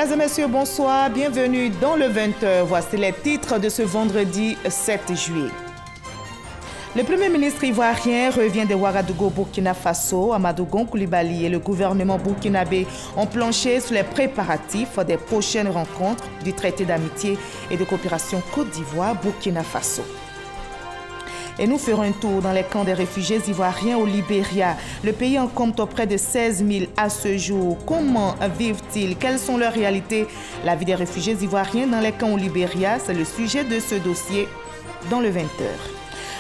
Mesdames et messieurs, bonsoir, bienvenue dans le 20h. Voici les titres de ce vendredi 7 juillet. Le Premier ministre ivoirien revient de Ouagadougou, Burkina Faso. Amadou Gon Coulibaly et le gouvernement burkinabé ont planché sur les préparatifs des prochaines rencontres du traité d'amitié et de coopération Côte d'Ivoire-Burkina Faso. Et nous ferons un tour dans les camps des réfugiés ivoiriens au Libéria. Le pays en compte près de 16 000 à ce jour. Comment vivent-ils? Quelles sont leurs réalités? La vie des réfugiés ivoiriens dans les camps au Libéria, c'est le sujet de ce dossier dans le 20h.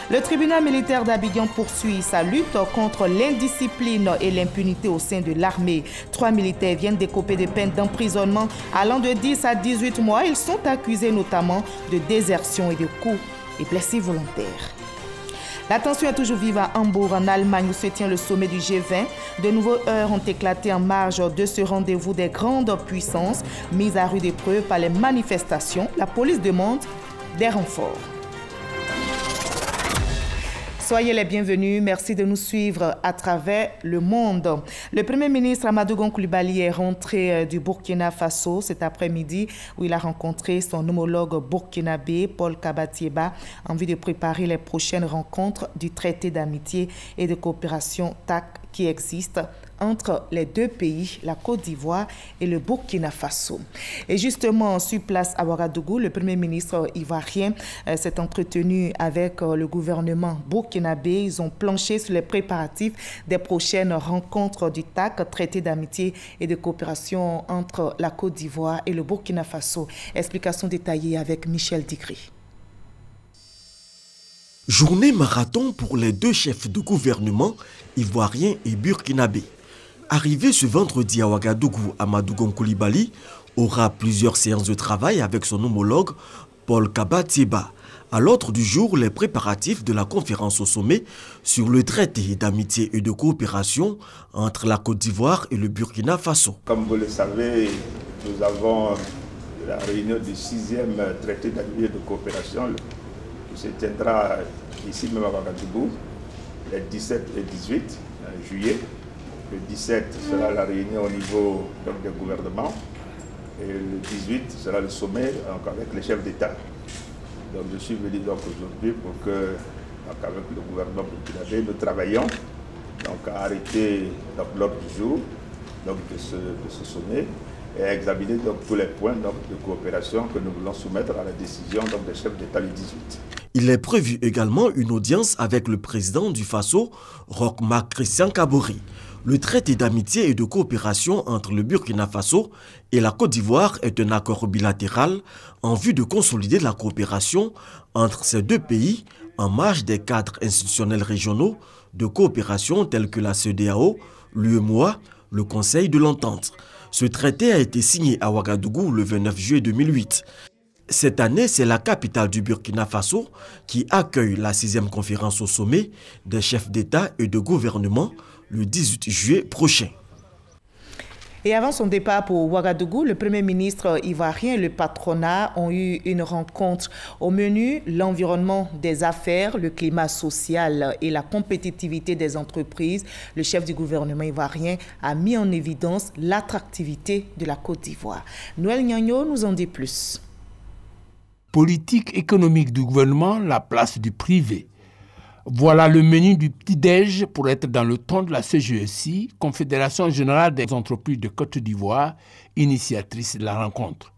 Le tribunal militaire d'Abidjan poursuit sa lutte contre l'indiscipline et l'impunité au sein de l'armée. 3 militaires viennent d'écoper des peines d'emprisonnement allant de 10 à 18 mois. Ils sont accusés notamment de désertion et de coups et blessés volontaires. La tension est toujours vive à Hambourg, en Allemagne, où se tient le sommet du G20. De nouveaux heurts ont éclaté en marge de ce rendez-vous des grandes puissances. Mise à rude épreuve par les manifestations, la police demande des renforts. Soyez les bienvenus, merci de nous suivre à travers le monde. Le Premier ministre Amadou Gon Coulibaly est rentré du Burkina Faso cet après-midi où il a rencontré son homologue burkinabé Paul Kabatieba en vue de préparer les prochaines rencontres du traité d'amitié et de coopération TAC qui existe entre les deux pays, la Côte d'Ivoire et le Burkina Faso. Et justement, sur place à Ouagadougou, le Premier ministre ivoirien s'est entretenu avec le gouvernement burkinabé. Ils ont planché sur les préparatifs des prochaines rencontres du TAC, traité d'amitié et de coopération entre la Côte d'Ivoire et le Burkina Faso. Explication détaillée avec Michel Digri. Journée marathon pour les deux chefs de gouvernement ivoiriens et burkinabés. Arrivé ce vendredi à Ouagadougou, Amadou Gon Coulibaly aura plusieurs séances de travail avec son homologue Paul Kabatieba. À l'ordre du jour, les préparatifs de la conférence au sommet sur le traité d'amitié et de coopération entre la Côte d'Ivoire et le Burkina Faso. Comme vous le savez, nous avons la réunion du 6e traité d'amitié et de coopération qui se tiendra ici même à Ouagadougou les 17 et 18 juillet. Le 17 sera la réunion au niveau des gouvernements et le 18 sera le sommet avec les chefs d'État. Donc je suis venu aujourd'hui pour que, avec le gouvernement burkinabé, nous travaillions à arrêter l'ordre du jour de ce sommet et à examiner tous les points de coopération que nous voulons soumettre à la décision des chefs d'État le 18. Il est prévu également une audience avec le président du Faso, Roch Marc Christian Kabore. Le traité d'amitié et de coopération entre le Burkina Faso et la Côte d'Ivoire est un accord bilatéral en vue de consolider la coopération entre ces deux pays en marge des cadres institutionnels régionaux de coopération tels que la CEDEAO, l'UEMOA, le Conseil de l'Entente. Ce traité a été signé à Ouagadougou le 29 juillet 2008. Cette année, c'est la capitale du Burkina Faso qui accueille la 6e conférence au sommet des chefs d'État et de gouvernement le 18 juillet prochain. Et avant son départ pour Ouagadougou, le Premier ministre ivoirien et le patronat ont eu une rencontre. Au menu, l'environnement des affaires, le climat social et la compétitivité des entreprises. Le chef du gouvernement ivoirien a mis en évidence l'attractivité de la Côte d'Ivoire. Noël Nyagno nous en dit plus. Politique économique du gouvernement, la place du privé. Voilà le menu du petit-déj pour être dans le ton de la CGECI, Confédération Générale des Entreprises de Côte d'Ivoire, initiatrice de la rencontre.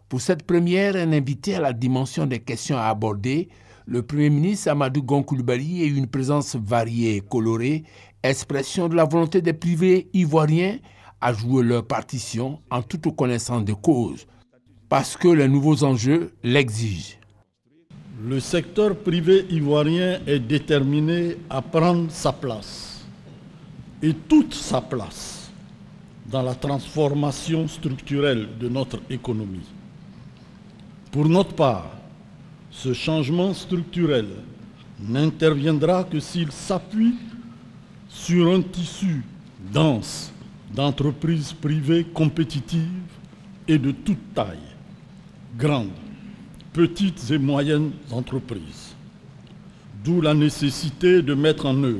Pour cette première, un invité à la dimension des questions à aborder, le Premier ministre Amadou Gon Coulibaly et une présence variée et colorée, expression de la volonté des privés ivoiriens à jouer leur partition en toute connaissance de cause, parce que les nouveaux enjeux l'exigent. Le secteur privé ivoirien est déterminé à prendre sa place, et toute sa place, dans la transformation structurelle de notre économie. Pour notre part, ce changement structurel n'interviendra que s'il s'appuie sur un tissu dense d'entreprises privées compétitives et de toute taille, grandes, petites et moyennes entreprises. D'où la nécessité de mettre en œuvre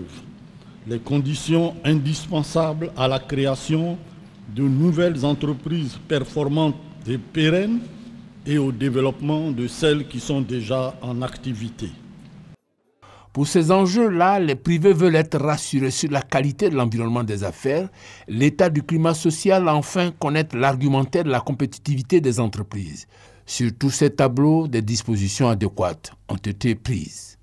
les conditions indispensables à la création de nouvelles entreprises performantes des pérennes et au développement de celles qui sont déjà en activité. Pour ces enjeux-là, les privés veulent être rassurés sur la qualité de l'environnement des affaires, l'état du climat social, enfin connaître l'argumentaire de la compétitivité des entreprises. Sur tous ces tableaux, des dispositions adéquates ont été prises.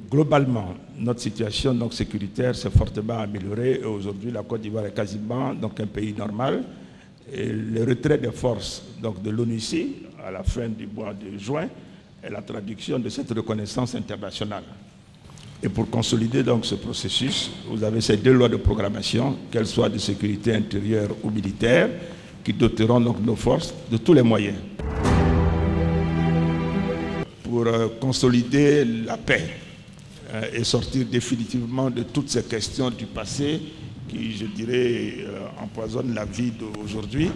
Globalement, notre situation donc, sécuritaire s'est fortement améliorée et aujourd'hui la Côte d'Ivoire est quasiment donc, un pays normal. Et le retrait des forces donc, de l'ONUCI à la fin du mois de juin est la traduction de cette reconnaissance internationale. Et pour consolider donc, ce processus, vous avez ces 2 lois de programmation, qu'elles soient de sécurité intérieure ou militaire, qui doteront donc, nos forces de tous les moyens. Pour consolider la paix et sortir définitivement de toutes ces questions du passé qui, je dirais, empoisonnent la vie d'aujourd'hui,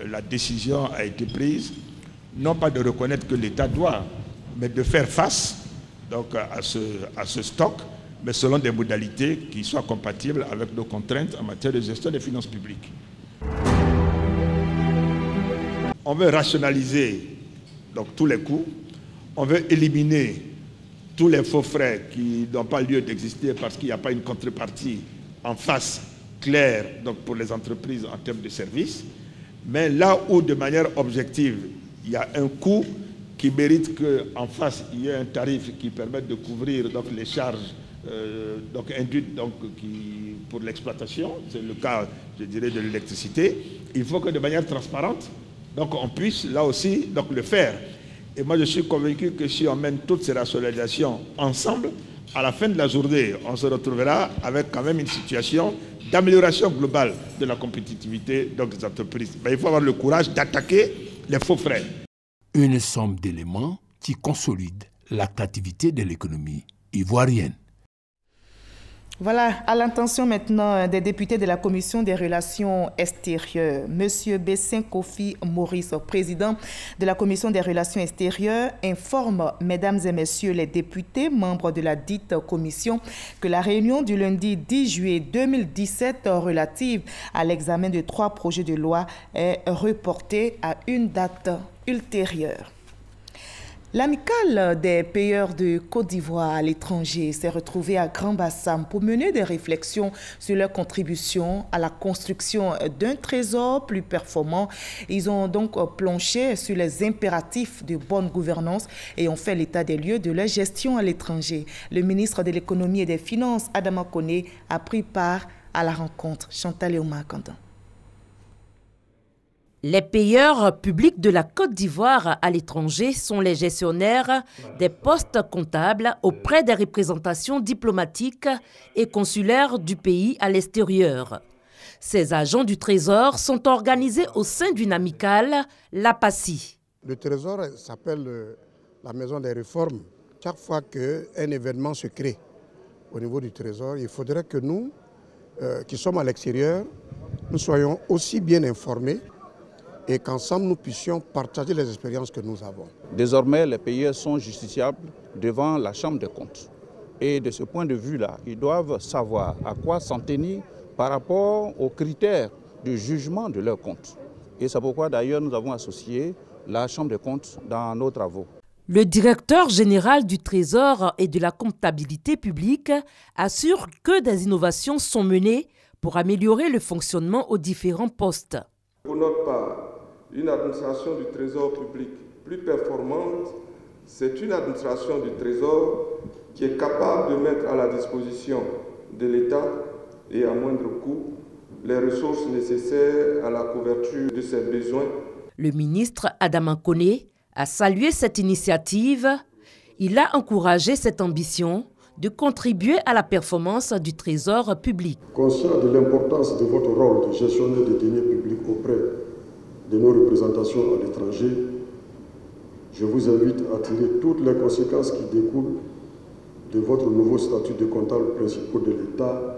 la décision a été prise, non pas de reconnaître que l'État doit, mais de faire face donc, à ce stock, mais selon des modalités qui soient compatibles avec nos contraintes en matière de gestion des finances publiques. On veut rationaliser donc, tous les coûts, on veut éliminer tous les faux frais qui n'ont pas lieu d'exister parce qu'il n'y a pas une contrepartie en face claire donc, pour les entreprises en termes de services. Mais là où, de manière objective, il y a un coût qui mérite qu'en face, il y ait un tarif qui permette de couvrir donc, les charges donc, induites donc, pour l'exploitation, c'est le cas, je dirais, de l'électricité, il faut que de manière transparente, donc, on puisse là aussi donc, le faire. Et moi, je suis convaincu que si on mène toutes ces rationalisations ensemble, à la fin de la journée, on se retrouvera avec quand même une situation d'amélioration globale de la compétitivité donc, des entreprises. Mais il faut avoir le courage d'attaquer les faux frais. Une somme d'éléments qui consolide l'attractivité de l'économie ivoirienne. Voilà, à l'intention maintenant des députés de la Commission des Relations extérieures, M. Bessin Kofi Maurice, président de la Commission des Relations extérieures, informe, mesdames et messieurs les députés, membres de la dite commission, que la réunion du lundi 10 juillet 2017 relative à l'examen de 3 projets de loi est reportée à une date ultérieure. L'amicale des payeurs de Côte d'Ivoire à l'étranger s'est retrouvée à Grand-Bassam pour mener des réflexions sur leur contribution à la construction d'un trésor plus performant. Ils ont donc planché sur les impératifs de bonne gouvernance et ont fait l'état des lieux de leur gestion à l'étranger. Le ministre de l'Économie et des Finances, Adama Koné, a pris part à la rencontre. Chantal Ouma-Kandan. Les payeurs publics de la Côte d'Ivoire à l'étranger sont les gestionnaires des postes comptables auprès des représentations diplomatiques et consulaires du pays à l'extérieur. Ces agents du Trésor sont organisés au sein d'une amicale, la PACI. Le Trésor s'appelle la maison des réformes. Chaque fois qu'un événement se crée au niveau du Trésor, il faudrait que nous, qui sommes à l'extérieur, nous soyons aussi bien informés et qu'ensemble nous puissions partager les expériences que nous avons. Désormais, les payeurs sont justiciables devant la Chambre des comptes. Et de ce point de vue-là, ils doivent savoir à quoi s'en tenir par rapport aux critères de jugement de leurs comptes. Et c'est pourquoi d'ailleurs nous avons associé la Chambre des comptes dans nos travaux. Le directeur général du Trésor et de la comptabilité publique assure que des innovations sont menées pour améliorer le fonctionnement aux différents postes. Pour notre part, une administration du Trésor public plus performante, c'est une administration du Trésor qui est capable de mettre à la disposition de l'État et à moindre coût les ressources nécessaires à la couverture de ses besoins. Le ministre Adama Koné a salué cette initiative. Il a encouragé cette ambition de contribuer à la performance du Trésor public. Conscient de l'importance de votre rôle de gestionnaire des deniers publics auprès de nos représentations à l'étranger, je vous invite à tirer toutes les conséquences qui découlent de votre nouveau statut de comptable principal de l'État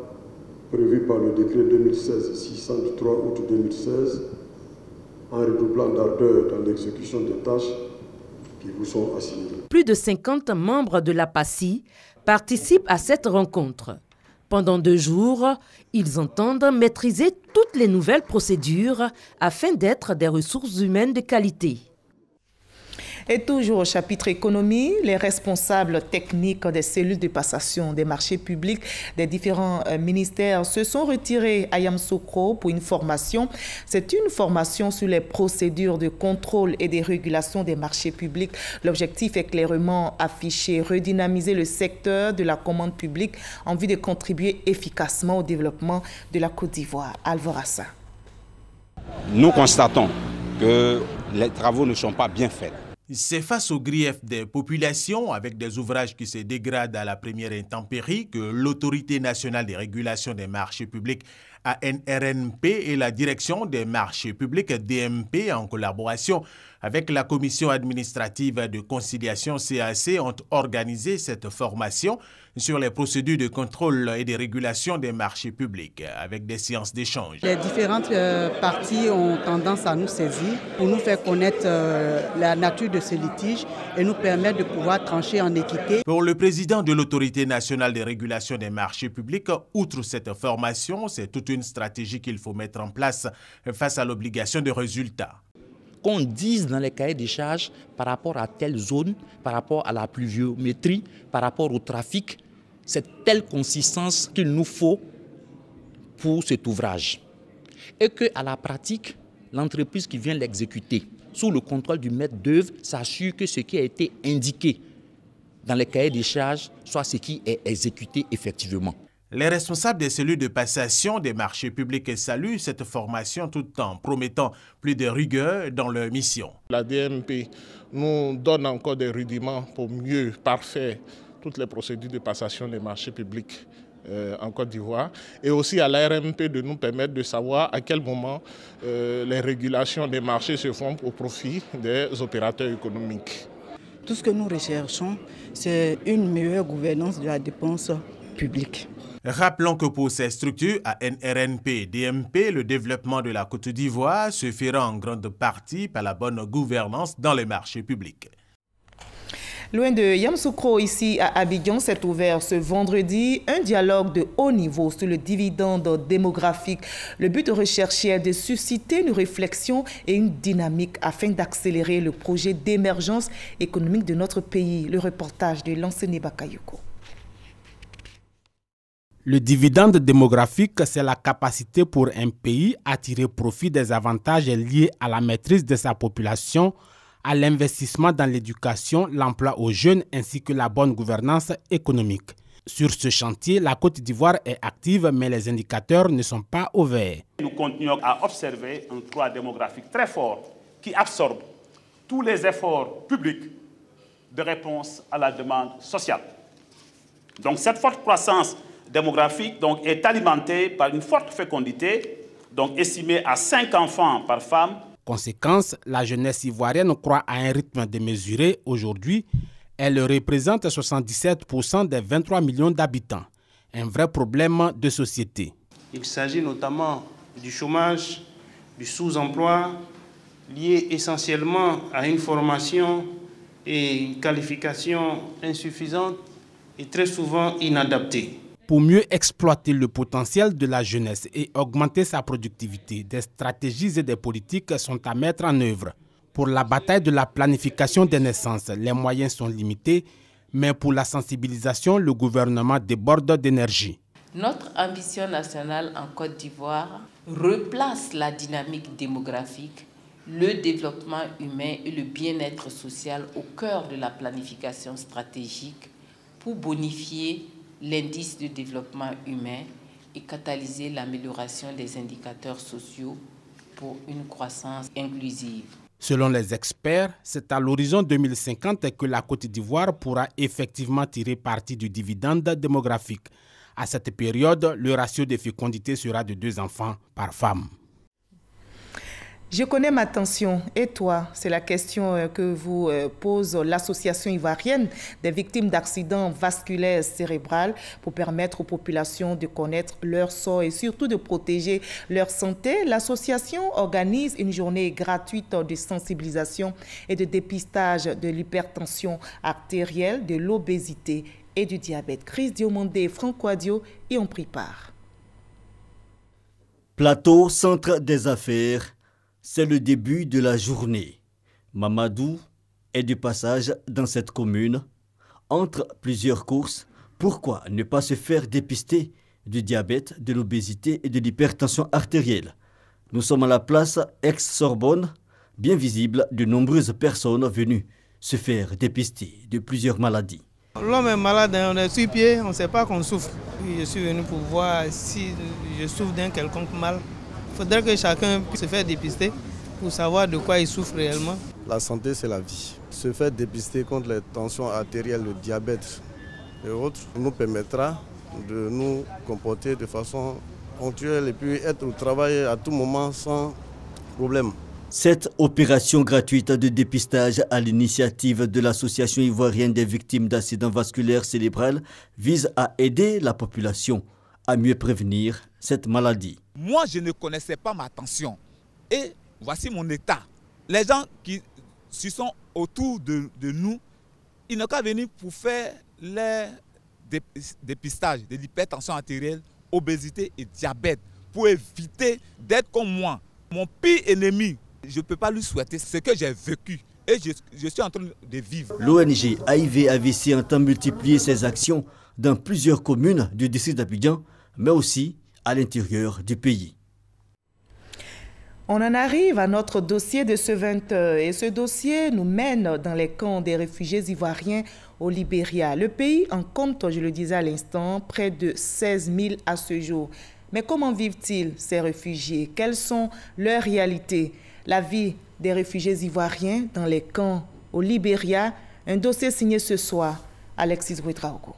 prévu par le décret 2016-600 du 3 août 2016 en redoublant d'ardeur dans l'exécution des tâches qui vous sont assignées. Plus de 50 membres de la PACI participent à cette rencontre. Pendant 2 jours, ils entendent maîtriser toutes les nouvelles procédures afin d'être des ressources humaines de qualité. Et toujours au chapitre économie, les responsables techniques des cellules de passation des marchés publics des différents ministères se sont retirés à Yamoussoukro pour une formation. C'est une formation sur les procédures de contrôle et de régulation des marchés publics. L'objectif est clairement affiché, redynamiser le secteur de la commande publique en vue de contribuer efficacement au développement de la Côte d'Ivoire. Alvorassa. Nous constatons que les travaux ne sont pas bien faits. C'est face aux griefs des populations, avec des ouvrages qui se dégradent à la première intempérie, que l'Autorité nationale de régulation des marchés publics, ANRNP, et la Direction des marchés publics, DMP, en collaboration avec la Commission administrative de conciliation CAC, ont organisé cette formation sur les procédures de contrôle et de régulation des marchés publics, avec des séances d'échange. Les différentes parties ont tendance à nous saisir pour nous faire connaître la nature de ce litige et nous permettre de pouvoir trancher en équité. Pour le président de l'Autorité nationale de régulation des marchés publics, outre cette formation, c'est toute une stratégie qu'il faut mettre en place face à l'obligation de résultats. Qu'on dise dans les cahiers des charges par rapport à telle zone, par rapport à la pluviométrie, par rapport au trafic, c'est telle consistance qu'il nous faut pour cet ouvrage. Et qu'à la pratique, l'entreprise qui vient l'exécuter, sous le contrôle du maître d'œuvre, s'assure que ce qui a été indiqué dans les cahiers des charges soit ce qui est exécuté effectivement. Les responsables des cellules de passation des marchés publics saluent cette formation tout en promettant plus de rigueur dans leur mission. La DMP nous donne encore des rudiments pour mieux parfaire toutes les procédures de passation des marchés publics en Côte d'Ivoire et aussi à l'ARMP de nous permettre de savoir à quel moment les régulations des marchés se font au profit des opérateurs économiques. Tout ce que nous recherchons, c'est une meilleure gouvernance de la dépense publique. Rappelons que pour ces structures, ANRNP et DMP, le développement de la Côte d'Ivoire se fera en grande partie par la bonne gouvernance dans les marchés publics. Loin de Yamoussoukro, ici à Abidjan, s'est ouvert ce vendredi un dialogue de haut niveau sur le dividende démographique. Le but recherché est de susciter une réflexion et une dynamique afin d'accélérer le projet d'émergence économique de notre pays. Le reportage de Lansene Bakayoko. Le dividende démographique, c'est la capacité pour un pays à tirer profit des avantages liés à la maîtrise de sa population, à l'investissement dans l'éducation, l'emploi aux jeunes ainsi que la bonne gouvernance économique. Sur ce chantier, la Côte d'Ivoire est active, mais les indicateurs ne sont pas au vert. Nous continuons à observer un poids démographique très fort qui absorbe tous les efforts publics de réponse à la demande sociale. Donc cette forte croissance démographique est alimentée par une forte fécondité, estimée à 5 enfants par femme. Conséquence, la jeunesse ivoirienne croît à un rythme démesuré. Aujourd'hui, elle représente 77% des 23 millions d'habitants. Un vrai problème de société. Il s'agit notamment du chômage, du sous-emploi, lié essentiellement à une formation et une qualification insuffisante et très souvent inadaptée. Pour mieux exploiter le potentiel de la jeunesse et augmenter sa productivité, des stratégies et des politiques sont à mettre en œuvre. Pour la bataille de la planification des naissances, les moyens sont limités, mais pour la sensibilisation, le gouvernement déborde d'énergie. Notre ambition nationale en Côte d'Ivoire replace la dynamique démographique, le développement humain et le bien-être social au cœur de la planification stratégique pour bonifier l'indice de développement humain et catalyser l'amélioration des indicateurs sociaux pour une croissance inclusive. Selon les experts, c'est à l'horizon 2050 que la Côte d'Ivoire pourra effectivement tirer parti du dividende démographique. À cette période, le ratio de fécondité sera de 2 enfants par femme. Je connais ma tension. Et toi? C'est la question que vous pose l'Association ivoirienne des victimes d'accidents vasculaires cérébraux pour permettre aux populations de connaître leur sort et surtout de protéger leur santé. L'association organise une journée gratuite de sensibilisation et de dépistage de l'hypertension artérielle, de l'obésité et du diabète. Chris Diomandé et Franck Quadio y ont pris part. Plateau, centre des affaires. C'est le début de la journée. Mamadou est de passage dans cette commune. Entre plusieurs courses, pourquoi ne pas se faire dépister du diabète, de l'obésité et de l'hypertension artérielle? Nous sommes à la place ex-Sorbonne, bien visible de nombreuses personnes venues se faire dépister de plusieurs maladies. L'homme est malade, on est sur pied, on ne sait pas qu'on souffre. Je suis venu pour voir si je souffre d'un quelconque mal. Il faudrait que chacun puisse se faire dépister pour savoir de quoi il souffre réellement. La santé, c'est la vie. Se faire dépister contre les tensions artérielles, le diabète et autres nous permettra de nous comporter de façon ponctuelle et puis être au travail à tout moment sans problème. Cette opération gratuite de dépistage à l'initiative de l'Association ivoirienne des victimes d'accidents vasculaires cérébraux vise à aider la population à mieux prévenir cette maladie. Moi, je ne connaissais pas ma tension. Et voici mon état. Les gens qui sont autour de nous, ils n'ont qu'à venir pour faire les dépistages de l'hypertension artérielle, obésité et diabète, pour éviter d'être comme moi. Mon pire ennemi, je ne peux pas lui souhaiter ce que j'ai vécu. Et je suis en train de vivre. L'ONG AIV-AVC entend multiplier ses actions dans plusieurs communes du district d'Abidjan, mais aussi à l'intérieur du pays. On en arrive à notre dossier de ce 20h et ce dossier nous mène dans les camps des réfugiés ivoiriens au Libéria. Le pays en compte, je le disais à l'instant, près de 16 000 à ce jour. Mais comment vivent-ils ces réfugiés? Quelles sont leurs réalités? La vie des réfugiés ivoiriens dans les camps au Libéria, un dossier signé ce soir, Alexis Ouedraogo.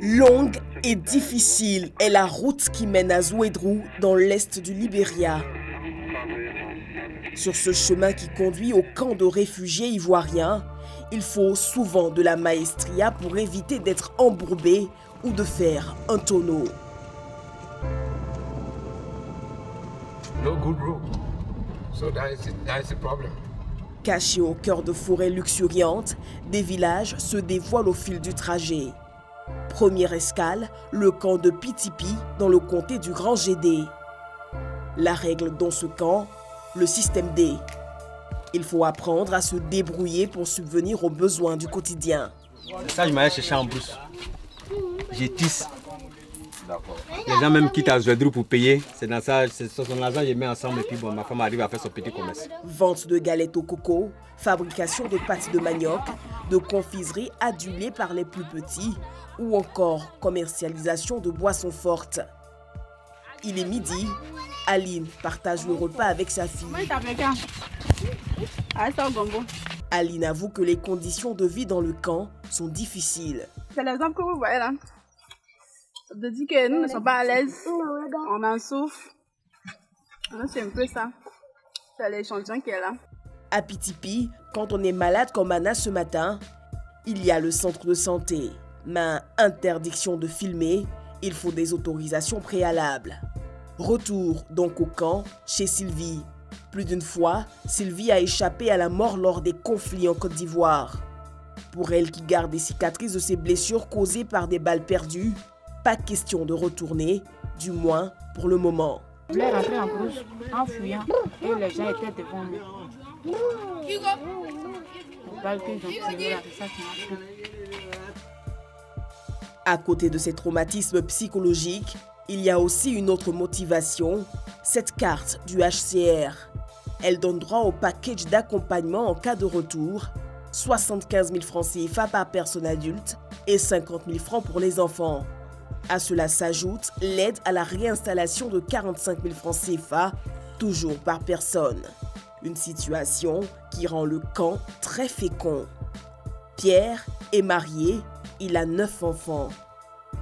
Longue et difficile est la route qui mène à Zouédrou, dans l'est du Libéria. Sur ce chemin qui conduit au camp de réfugiés ivoiriens, il faut souvent de la maestria pour éviter d'être embourbé ou de faire un tonneau. No good road. So that is the problem. Cachés au cœur de forêts luxuriantes, des villages se dévoilent au fil du trajet. Première escale, le camp de Pitipi dans le comté du Grand Gédé. La règle dans ce camp, le système D. Il faut apprendre à se débrouiller pour subvenir aux besoins du quotidien. Ça, je m'allais chercher en brousse. Je tisse. Les gens même quittent à Zouédrou pour payer. C'est dans ça, c'est son argent, je mets ensemble et puis bon, ma femme arrive à faire son petit commerce. Vente de galettes au coco, fabrication de pâtes de manioc, de confiseries adulées par les plus petits ou encore commercialisation de boissons fortes. Il est midi, Aline partage le repas avec sa fille. Aline avoue que les conditions de vie dans le camp sont difficiles. C'est l'exemple que vous voyez là. De dire que nous ne sommes pas à l'aise, on en souffre. C'est un peu ça. C'est l'échantillon qui est là. À Pitipi, quand on est malade comme Anna ce matin, il y a le centre de santé. Mais interdiction de filmer, il faut des autorisations préalables. Retour donc au camp chez Sylvie. Plus d'une fois, Sylvie a échappé à la mort lors des conflits en Côte d'Ivoire. Pour elle qui garde des cicatrices de ses blessures causées par des balles perdues, pas question de retourner, du moins pour le moment. Je voulais rentrer en brousse en fuyant et les gens étaient devant nous. À côté de ces traumatismes psychologiques, il y a aussi une autre motivation, cette carte du HCR. Elle donne droit au package d'accompagnement en cas de retour, 75 000 francs CFA par personne adulte et 50 000 francs pour les enfants. À cela s'ajoute l'aide à la réinstallation de 45 000 francs CFA, toujours par personne. Une situation qui rend le camp très fécond. Pierre est marié, il a 9 enfants.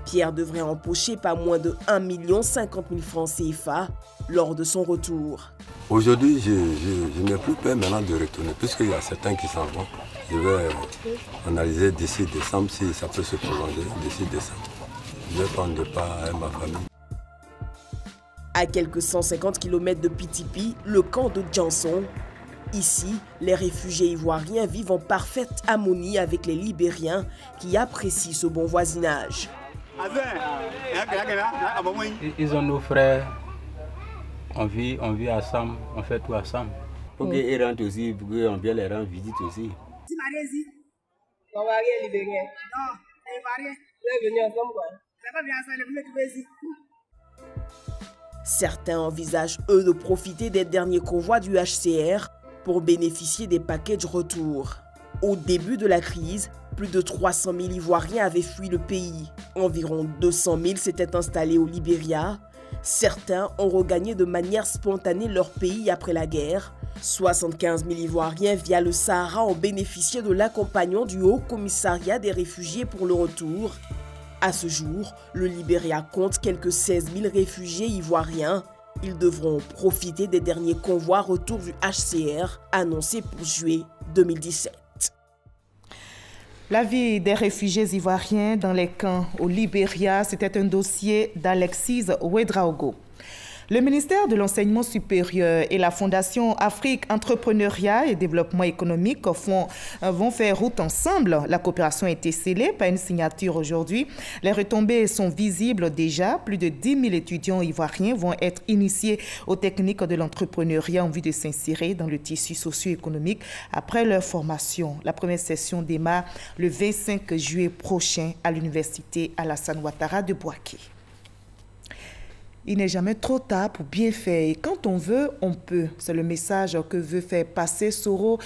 Pierre devrait empocher pas moins de 1 050 000 francs CFA lors de son retour. Aujourd'hui, je n'ai plus peur maintenant de retourner, puisqu'il y a certains qui s'en vont. Je vais analyser d'ici décembre si ça peut se prolonger d'ici décembre. Je vais prendre le pas à ma famille. À quelques 150 km de Pitipi, le camp de Djanson. Ici, les réfugiés ivoiriens vivent en parfaite harmonie avec les Libériens qui apprécient ce bon voisinage. Ils ont nos frères, on vit ensemble, on fait tout ensemble. Pour qu'ils rentrent aussi, pour qu'on vienne les rendre visite aussi. Certains envisagent, eux, de profiter des derniers convois du HCR pour bénéficier des packages retour. Au début de la crise, plus de 300 000 Ivoiriens avaient fui le pays. Environ 200 000 s'étaient installés au Libéria. Certains ont regagné de manière spontanée leur pays après la guerre. 75 000 Ivoiriens via le Sahara ont bénéficié de l'accompagnement du Haut Commissariat des réfugiés pour le retour. À ce jour, le Libéria compte quelques 16 000 réfugiés ivoiriens. Ils devront profiter des derniers convois retour du HCR annoncés pour juillet 2017. La vie des réfugiés ivoiriens dans les camps au Libéria, c'était un dossier d'Alexis Ouedraogo. Le ministère de l'Enseignement supérieur et la Fondation Afrique Entrepreneuriat et Développement économique vont faire route ensemble. La coopération a été scellée par une signature aujourd'hui. Les retombées sont visibles déjà. Plus de 10 000 étudiants ivoiriens vont être initiés aux techniques de l'entrepreneuriat en vue de s'insérer dans le tissu socio-économique après leur formation. La première session démarre le 25 juillet prochain à l'université Alassane Ouattara de Bouaké. Il n'est jamais trop tard pour bien faire et quand on veut, on peut. C'est le message que veut faire passer Soro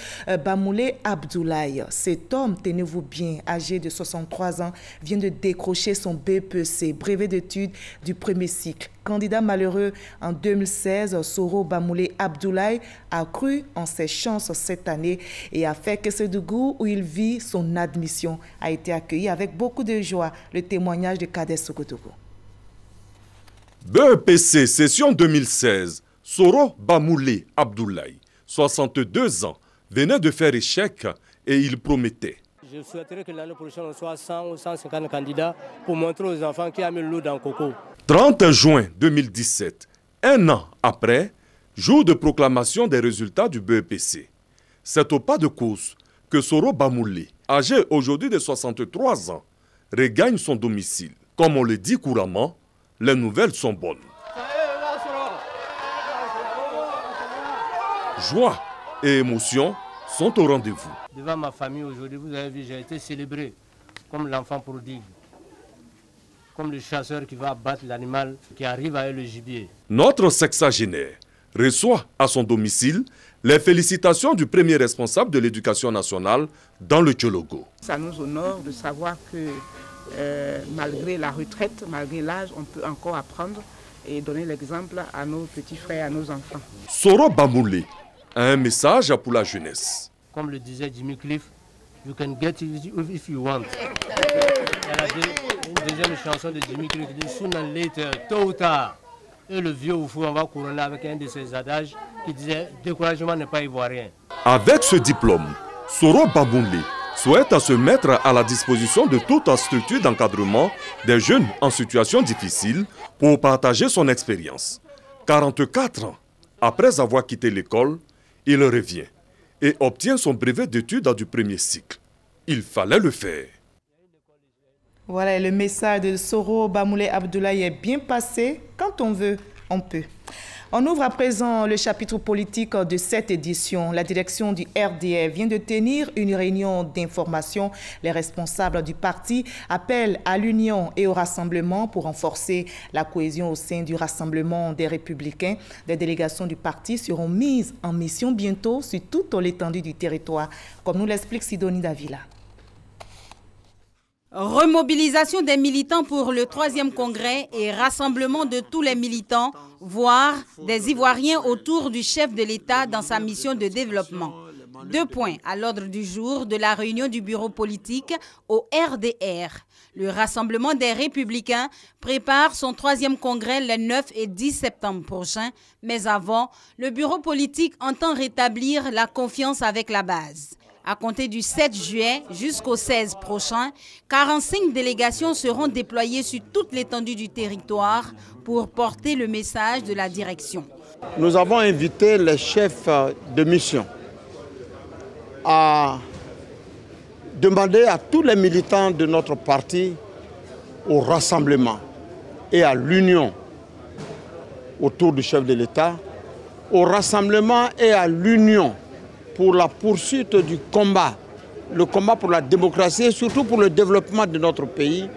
Bamoulé Abdoulaye. Cet homme, tenez-vous bien, âgé de 63 ans, vient de décrocher son BPC, brevet d'études du premier cycle. Candidat malheureux en 2016, Soro Bamoulé Abdoulaye a cru en ses chances cette année et a fait que Sédougou, où il vit, son admission a été accueillie avec beaucoup de joie. Le témoignage de Kader Sokotogo. BEPC, session 2016, Soro Bamoulé Abdoulaye, 62 ans, venait de faire échec et il promettait. Je souhaiterais que l'année prochaine, on soit 100 ou 150 candidats pour montrer aux enfants qui a mis l'eau dans le coco. 30 juin 2017, un an après, jour de proclamation des résultats du BEPC. C'est au pas de course que Soro Bamoulé, âgé aujourd'hui de 63 ans, regagne son domicile. Comme on le dit couramment, les nouvelles sont bonnes. Joie et émotion sont au rendez-vous. Devant ma famille aujourd'hui, vous avez vu, j'ai été célébré comme l'enfant prodigue, comme le chasseur qui va abattre l'animal qui arrive avec le gibier. Notre sexagénaire reçoit à son domicile les félicitations du premier responsable de l'éducation nationale dans le Tchologo. Ça nous honore de savoir que malgré la retraite, malgré l'âge, on peut encore apprendre et donner l'exemple à nos petits frères, à nos enfants. Soro Bamoulé a un message pour la jeunesse. Comme le disait Jimmy Cliff, you can get it if you want. Il y a une deuxième chanson de Jimmy Cliff qui dit sooner or later, tôt ou tard. Et le vieux Oufou, on va couronner avec un de ses adages qui disait découragement n'est pas ivoirien. Avec ce diplôme, Soro Bamoulé souhaite se mettre à la disposition de toute structure d'encadrement des jeunes en situation difficile pour partager son expérience. 44 ans après avoir quitté l'école, il revient et obtient son brevet d'études du premier cycle. Il fallait le faire. Voilà, le message de Soro Bamoulé Abdoulaye est bien passé. Quand on veut, on peut. On ouvre à présent le chapitre politique de cette édition. La direction du RDR vient de tenir une réunion d'information. Les responsables du parti appellent à l'union et au rassemblement pour renforcer la cohésion au sein du Rassemblement des Républicains. Des délégations du parti seront mises en mission bientôt sur toute l'étendue du territoire, comme nous l'explique Sidonie Davila. Remobilisation des militants pour le 3e congrès et rassemblement de tous les militants, voire des Ivoiriens autour du chef de l'État dans sa mission de développement. 2 points à l'ordre du jour de la réunion du bureau politique au RDR. Le Rassemblement des Républicains prépare son 3e congrès le 9 et 10 septembre prochain. Mais avant, le bureau politique entend rétablir la confiance avec la base. À compter du 7 juillet jusqu'au 16 prochain, 45 délégations seront déployées sur toute l'étendue du territoire pour porter le message de la direction. Nous avons invité les chefs de mission à demander à tous les militants de notre parti au rassemblement et à l'union autour du chef de l'État, au rassemblement et à l'union pour la poursuite du combat, le combat pour la démocratie et surtout pour le développement de notre pays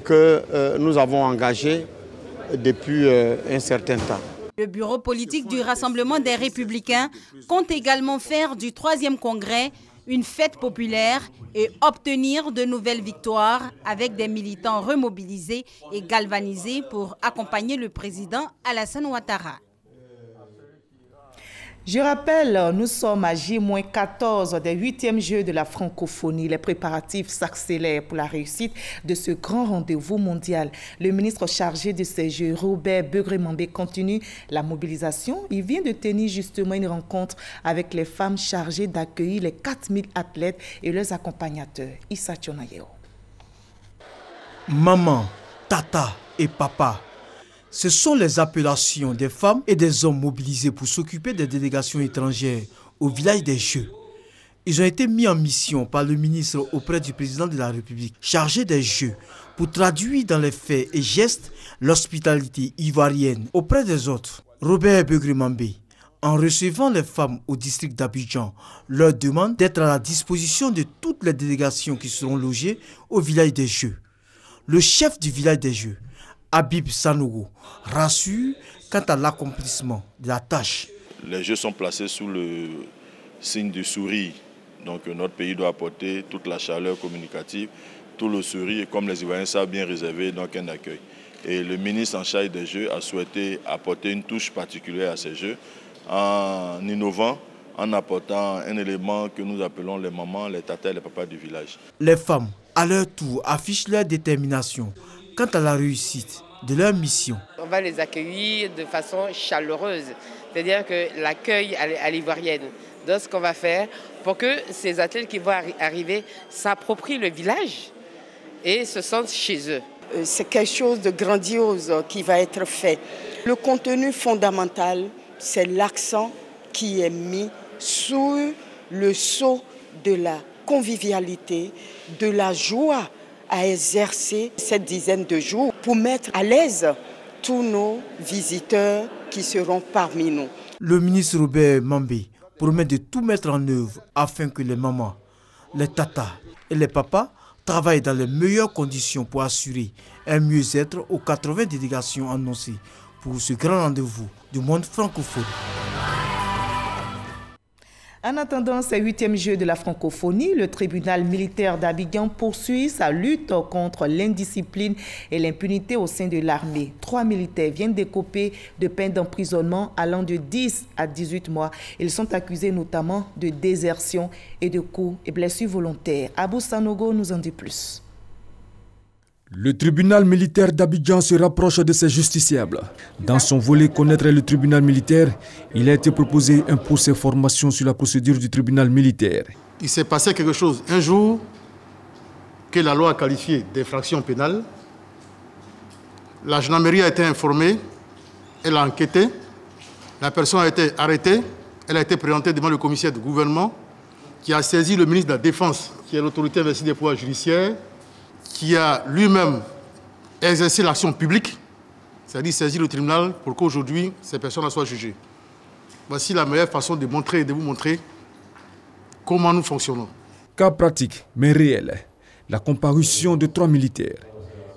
que nous avons engagé depuis un certain temps. Le bureau politique du Rassemblement des Républicains compte également faire du 3e congrès une fête populaire et obtenir de nouvelles victoires avec des militants remobilisés et galvanisés pour accompagner le président Alassane Ouattara. Je rappelle, nous sommes à J-14 des 8e Jeux de la francophonie. Les préparatifs s'accélèrent pour la réussite de ce grand rendez-vous mondial. Le ministre chargé de ces Jeux, Robert Begré-Mambé, continue la mobilisation. Il vient de tenir justement une rencontre avec les femmes chargées d'accueillir les 4000 athlètes et leurs accompagnateurs. Issa Tchonayeo. Maman, tata et papa. Ce sont les appellations des femmes et des hommes mobilisés pour s'occuper des délégations étrangères au village des Jeux. Ils ont été mis en mission par le ministre auprès du président de la République, chargé des Jeux, pour traduire dans les faits et gestes l'hospitalité ivoirienne auprès des autres. Robert Begré-Mambé, en recevant les femmes au district d'Abidjan, leur demande d'être à la disposition de toutes les délégations qui seront logées au village des Jeux. Le chef du village des Jeux, Habib Sanogo, rassure quant à l'accomplissement de la tâche. Les Jeux sont placés sous le signe du sourire. Donc notre pays doit apporter toute la chaleur communicative, tout le sourire, et comme les Ivoiriens savent bien réserver donc un accueil. Et le ministre en charge des Jeux a souhaité apporter une touche particulière à ces Jeux en innovant, en apportant un élément que nous appelons les mamans, les tatas et les papas du village. Les femmes, à leur tour, affichent leur détermination quant à la réussite de leur mission. On va les accueillir de façon chaleureuse, c'est-à-dire que l'accueil à l'ivoirienne. Donc ce qu'on va faire pour que ces athlètes qui vont arriver s'approprient le village et se sentent chez eux. C'est quelque chose de grandiose qui va être fait. Le contenu fondamental, c'est l'accent qui est mis sur le sceau de la convivialité, de la joie à exercer cette dizaine de jours pour mettre à l'aise tous nos visiteurs qui seront parmi nous. Le ministre Robert Mambé promet de tout mettre en œuvre afin que les mamans, les tatas et les papas travaillent dans les meilleures conditions pour assurer un mieux-être aux 80 délégations annoncées pour ce grand rendez-vous du monde francophone. En attendant ces 8e Jeux de la francophonie, le tribunal militaire d'Abidjan poursuit sa lutte contre l'indiscipline et l'impunité au sein de l'armée. 3 militaires viennent d'écoper de peines d'emprisonnement allant de 10 à 18 mois. Ils sont accusés notamment de désertion et de coups et blessures volontaires. Abou Sanogo nous en dit plus. Le tribunal militaire d'Abidjan se rapproche de ses justiciables. Dans son volet Connaître le tribunal militaire, il a été proposé un procès formation sur la procédure du tribunal militaire. Il s'est passé quelque chose un jour que la loi a qualifié d'infraction pénale. La gendarmerie a été informée, elle a enquêté, la personne a été arrêtée, elle a été présentée devant le commissaire du gouvernement qui a saisi le ministre de la Défense, qui est l'autorité investie des pouvoirs judiciaires, qui a lui-même exercé l'action publique, c'est-à-dire saisi le tribunal pour qu'aujourd'hui, ces personnes soient jugées. Voici la meilleure façon de montrer et de vous montrer comment nous fonctionnons. Cas pratique, mais réel. La comparution de 3 militaires.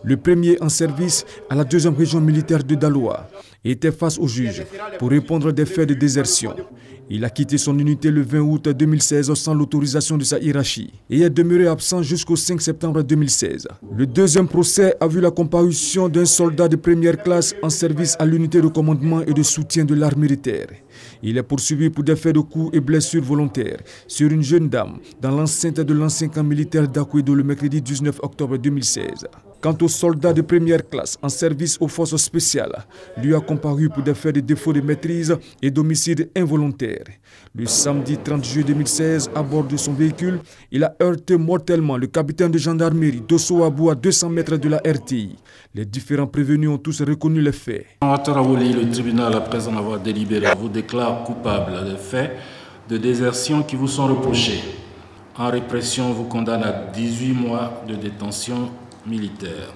Le premier en service à la 2e région militaire de Daloa était face au juge pour répondre des faits de désertion. Il a quitté son unité le 20 août 2016 sans l'autorisation de sa hiérarchie et est demeuré absent jusqu'au 5 septembre 2016. Le 2e procès a vu la comparution d'un soldat de première classe en service à l'unité de commandement et de soutien de l'armée militaire. Il est poursuivi pour des faits de coups et blessures volontaires sur une jeune dame dans l'enceinte de l'ancien camp militaire d'Akwedo le mercredi 19 octobre 2016. Quant au soldat de première classe en service aux forces spéciales, lui a comparu pour des faits de défaut de maîtrise et d'homicide involontaire. Le samedi 30 juillet 2016, à bord de son véhicule, il a heurté mortellement le capitaine de gendarmerie Dosso Abou à 200 mètres de la RTI. Les différents prévenus ont tous reconnu les faits. Le tribunal, après en avoir délibéré, vous déclare coupable des faits de désertion qui vous sont reprochés. En répression, vous condamne à 18 mois de détention militaire.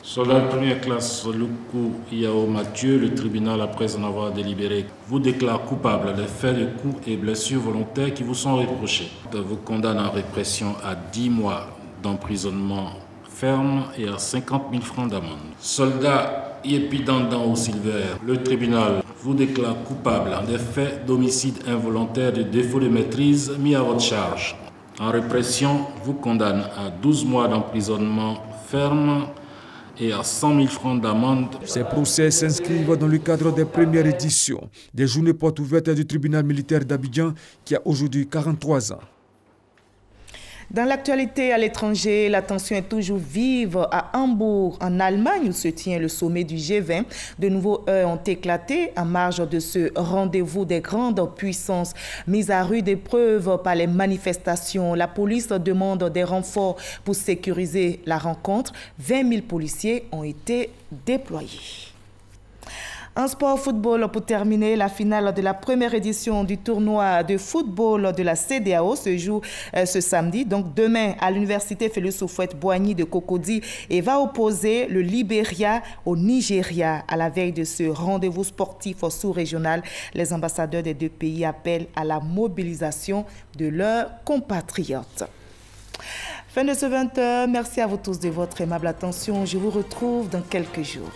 Soldat de première classe Lukou Yao Mathieu, le tribunal, après en avoir délibéré, vous déclare coupable des faits de coups et blessures volontaires qui vous sont reprochés. Vous condamne en répression à 10 mois d'emprisonnement ferme et à 50 000 francs d'amende. Soldat Yepidandan au Silver, le tribunal vous déclare coupable des faits d'homicide involontaire de défaut de maîtrise mis à votre charge. En répression, vous condamne à 12 mois d'emprisonnement ferme et à 100 000 francs d'amende. Ces procès s'inscrivent dans le cadre des premières éditions des journées portes ouvertes du tribunal militaire d'Abidjan qui a aujourd'hui 43 ans. Dans l'actualité à l'étranger, la tension est toujours vive à Hambourg, en Allemagne, où se tient le sommet du G20. De nouveaux heurts ont éclaté en marge de ce rendez-vous des grandes puissances. Mise à rude épreuve par les manifestations, la police demande des renforts pour sécuriser la rencontre. 20 000 policiers ont été déployés. En sport football, pour terminer, la finale de la première édition du tournoi de football de la CEDEAO se joue ce samedi, donc demain, à l'université Félix Houphouët-Boigny de Cocody, et va opposer le Libéria au Nigeria. À la veille de ce rendez-vous sportif sous-régional, les ambassadeurs des deux pays appellent à la mobilisation de leurs compatriotes. Fin de ce 20h. Merci à vous tous de votre aimable attention. Je vous retrouve dans quelques jours.